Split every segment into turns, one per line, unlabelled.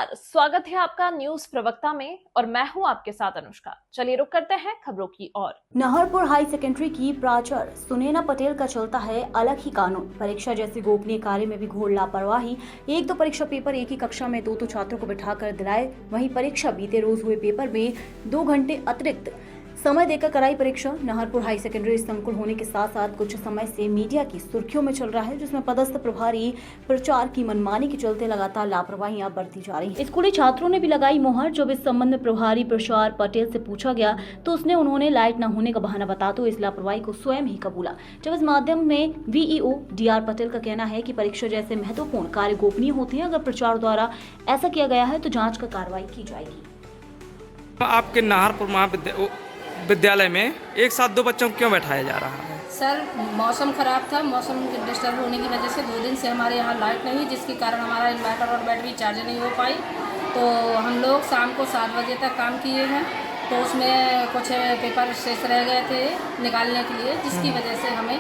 नमस्कार, स्वागत है आपका न्यूज प्रवक्ता में और मैं हूं आपके साथ अनुष्का। चलिए रुक करते हैं खबरों की ओर।
नाहरपुर हाई सेकेंडरी की प्राचार्य सुनैना पटेल का चलता है अलग ही कानून। परीक्षा जैसे गोपनीय कार्य में भी घोर लापरवाही। एक तो परीक्षा पेपर एक ही कक्षा में दो छात्रों को बिठाकर दिलाए, वहीं परीक्षा बीते रोज हुए पेपर में 2 घंटे अतिरिक्त समय देकर कराई परीक्षा। नाहरपुर हाई सेकेंडरी संकुल होने के साथ साथ कुछ समय से मीडिया की सुर्खियों में चल रहा है, जिसमें पदस्थ प्रभारी प्रचार की मनमानी के चलते लगातार लापरवाहियां बरती जा रही हैं। स्कूली छात्रों ने भी लगाई मुहर। जब इस संबंध में प्रभारी प्रचार पटेल से पूछा गया तो उन्होंने लाइट न होने का बहाना बताते हुए इस लापरवाही को स्वयं ही कबूला। जब इस माध्यम में वीईओ डीआर पटेल का कहना है कि परीक्षा जैसे महत्वपूर्ण कार्य गोपनीय होती है, अगर प्रचार द्वारा ऐसा किया गया है तो जाँच का कार्रवाई की जाएगी।
आपके नाहरपुर विद्यालय में एक साथ 2 बच्चों को क्यों बैठाया जा रहा है?
सर, मौसम ख़राब था। मौसम डिस्टर्ब होने की वजह से 2 दिन से हमारे यहाँ लाइट नहीं, जिसके कारण हमारा इन्वर्टर और बैटरी चार्ज नहीं हो पाई। तो हम लोग शाम को 7 बजे तक काम किए हैं, तो उसमें कुछ पेपर शेष रह गए थे निकालने के लिए, जिसकी वजह से हमें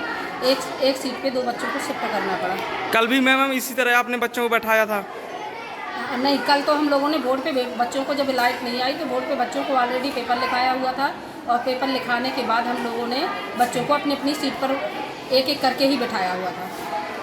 एक सीट पे 2 बच्चों को शिफ्ट करना पड़ा।
कल भी मैम इसी तरह आपने बच्चों को बैठाया था?
नहीं, कल तो हम लोगों ने बोर्ड पे बच्चों को, जब लाइट नहीं आई तो बोर्ड पे बच्चों को ऑलरेडी पेपर लिखाया हुआ था, और पेपर लिखाने के बाद हम लोगों ने बच्चों को अपनी अपनी सीट पर एक एक करके ही बैठाया हुआ था।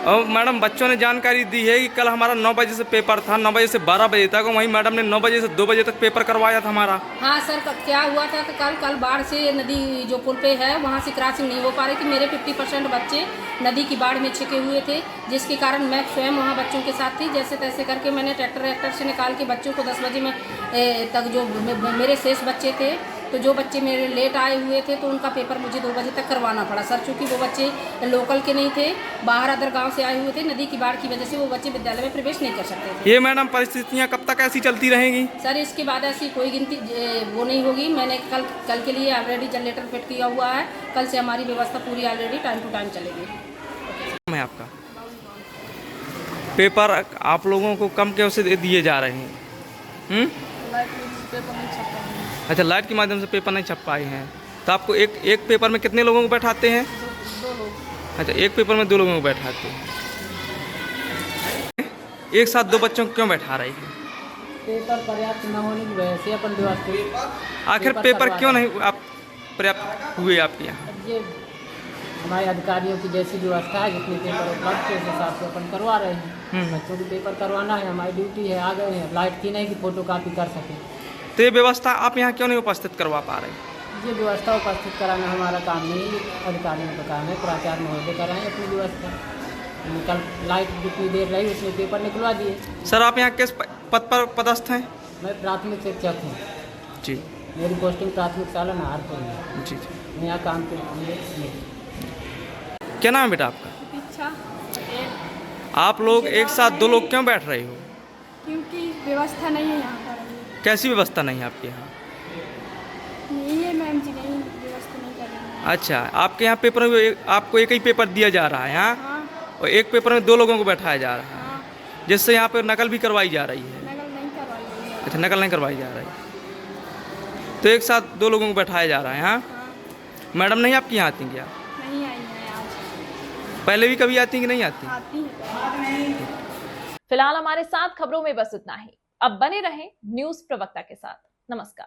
और मैडम बच्चों ने जानकारी दी है कि कल हमारा 9 बजे से पेपर था, 9 बजे से 12 बजे तक, वहीं मैडम ने 9 बजे से 2 बजे तक पेपर करवाया था हमारा।
हाँ सर, क्या हुआ था कि कल बाढ़ से नदी जो पुल पे है वहाँ से क्रॉसिंग नहीं हो पा रही थी। मेरे 50% बच्चे नदी की बाढ़ में छिके हुए थे, जिसके कारण मैं स्वयं वहाँ बच्चों के साथ थी। जैसे तैसे करके मैंने ट्रैक्टर से निकाल के बच्चों को 10 बजे में तक, जो मेरे शेष बच्चे थे, तो जो बच्चे मेरे लेट आए हुए थे तो उनका पेपर मुझे 2 बजे तक करवाना पड़ा सर, चूँकि वो बच्चे लोकल के नहीं थे, बाहर अदर गांव से आए हुए थे। नदी की बाढ़ की वजह से वो बच्चे विद्यालय में प्रवेश नहीं कर सकते थे।
ये मैडम परिस्थितियाँ कब तक ऐसी चलती रहेंगी?
सर, इसके बाद ऐसी कोई गिनती वो नहीं होगी। मैंने कल के लिए ऑलरेडी जनरेटर फिट किया हुआ है। कल से हमारी व्यवस्था पूरी ऑलरेडी टाइम टू टाइम चलेगी।
मैं आपका पेपर आप लोगों को कम क्यों से दिए जा रहे हैं? अच्छा, लाइट के माध्यम से पेपर नहीं छप पाए हैं, तो आपको एक पेपर में कितने लोगों को बैठाते हैं?
2 लोग।
अच्छा, एक पेपर में 2 लोगों को बैठाते हैं। एक साथ 2 बच्चों को क्यों बैठा रही है?
पेपर पर्याप्त न होने की वजह से अपन व्यवस्था।
आखिर पेपर क्यों नहीं आप पर्याप्त हुए आपके यहाँ?
ये हमारे अधिकारियों की जैसी व्यवस्था है, जितने पेपर उपलब्ध है उस हिसाब से अपन करवा रहे हैं। बच्चों को पेपर करवाना है, हमारी ड्यूटी है। आ गए हैं, लाइट की नहीं कि फोटोकॉपी कर सकें।
तो ये व्यवस्था आप यहाँ क्यों नहीं उपस्थित करवा पा रहे?
ये व्यवस्था उपस्थित कराना हमारा काम नहीं है, अधिकारियों का काम है। प्राचार्य महोदय कराएँ अपनी व्यवस्था। कल लाइट जितनी देर रही उसमें पेपर निकलवा दिए।
सर, आप यहाँ किस पद पर पदस्थ हैं?
मैं प्राथमिक शिक्षक हूँ
जी।
मेरी पोस्टिंग प्राथमिक शाला नाहरपुर में।
जी।
मैं यहाँ काम के।
क्या नाम है बेटा आपका?
अच्छा,
आप लोग एक साथ 2 लोग क्यों बैठ रहे हो?
क्योंकि व्यवस्था नहीं है यहाँ पर।
कैसी व्यवस्था नहीं है आपके यहाँ?
नहीं है मैम जी, नहीं व्यवस्था नहीं कर रही है।
अच्छा, आपके यहाँ पेपर में आपको एक ही पेपर दिया जा रहा है यहाँ?
हाँ,
और एक पेपर में 2 लोगों को बैठाया जा रहा है,
हाँ,
जिससे यहाँ पर नकल भी करवाई जा रही है?
नकल नहीं करवाई गई है।
अच्छा, नकल नहीं करवाई जा रही, तो एक साथ 2 लोगों को बैठाया जा रहा है। हाँ,
हाँ,
मैडम नहीं आपकी यहाँ आती क्या?
नहीं आई है आज।
पहले भी कभी आती कि नहीं आती?
आती है।
फिलहाल हमारे साथ खबरों में बस इतना ही। अब बने रहें न्यूज प्रवक्ता के साथ। नमस्कार।